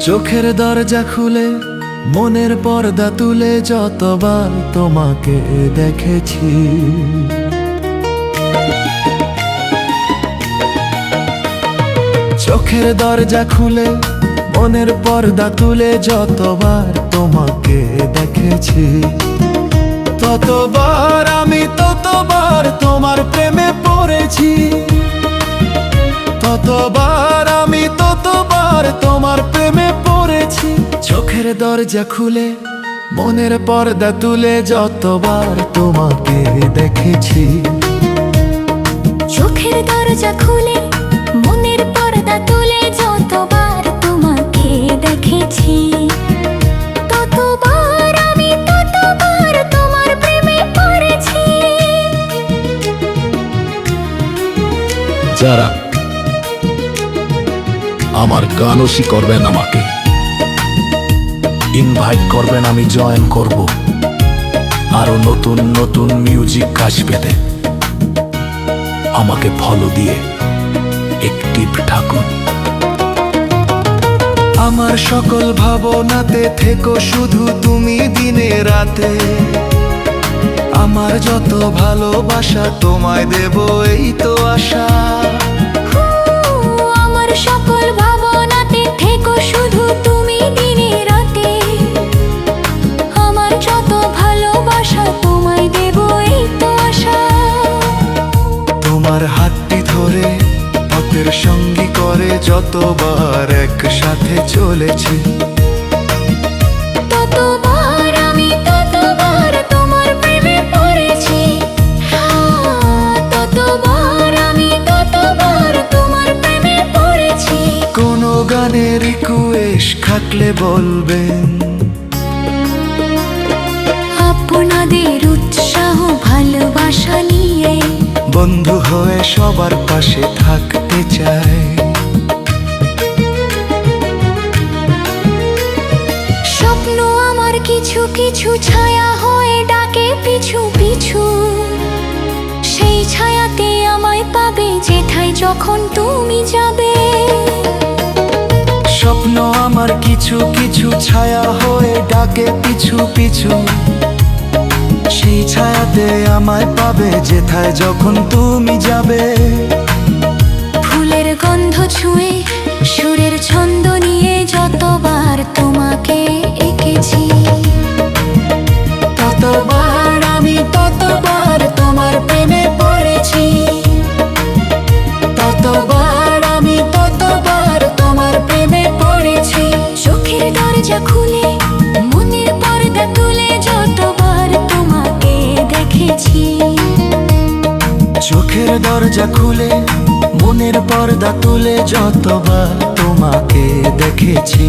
চোখের দরজা খুলে মনের পর্দা তুলে যতবার তোমাকে দেখেছি, চোখের দরজা খুলে মনের পর্দা তুলে যতবার তোমাকে দেখেছি, ততবার আমি ততবার তোমার প্রেমে পড়েছি, ততবার আমি ততবার তোমার প্রেমে পড়েছি। চোখের দরজা খুলে মনের পর্দা তুলে যতবার তোমাকে দেখেছি, চোখের দরজা খুলে মনের পর্দা তুলে যতবার তোমাকে দেখেছি, ততবার আমি ততবার তোমার প্রেমে পড়েছি। যারা আমার গানসি করবেন, আমাকে ইনভাইট করবেন, আমি জয়েন করব। আরো নতুন নতুন মিউজিক আসবে, আমাকে ফলো দিয়ে অ্যাক্টিভ থাকুন। আমার সকল ভাবনাতে থেকো শুধু তুমি দিনে রাতে, আমার যত ভালোবাসা তোমায় দেব এই তো আশা। আমার সকল ভাবনাতে থেকো শুধু তুমি দিনে রাতে, আমার যত ভালোবাসা তোমায় দেব এই তো আশা। তোমার হাতটি ধরে পথের সঙ্গী করে যতবার একসাথে চলেছি, ততবার আমি ততবার তোমার প্রেমে পড়েছি, ততবার আমি ততবার তোমার প্রেমে পড়েছি। কোনো গানের রিকোয়েস্ট থাকলে বলবেন, আপনাদের উৎসাহ ভালোবাসা নিয়ে বন্ধু হয়ে সবার পাশে থাকতে চাই। স্বপ্ন আমার কিছু কিছু ছায়া হয়ে ডাকে পিছু পিছু, সেই ছায়াতে আমায় পাবে যেথায় যখন তুমি যাবে। স্বপ্ন আমার কিছু কিছু ছায়া হয়ে ডাকে পিছু পিছু, সেই ছায়াতে আমায় পাবে যেথায় যখন তুমি যাবে। ফুলের গন্ধ ছুঁয়ে সুরের ছন্দ নিয়ে যতবার তোমাকে এঁকেছি, ততবার আমি ততবার তোমার প্রেমে পড়েছি, ততবার আমি ততবার তোমার প্রেমে পড়েছি। চোখের দরজা খুলে মনের পর্দা তুলে যতবার তোমাকে দেখেছি, চোখের দরজা খুলে মনের পর্দা তুলে যতবার তোমাকে দেখেছি।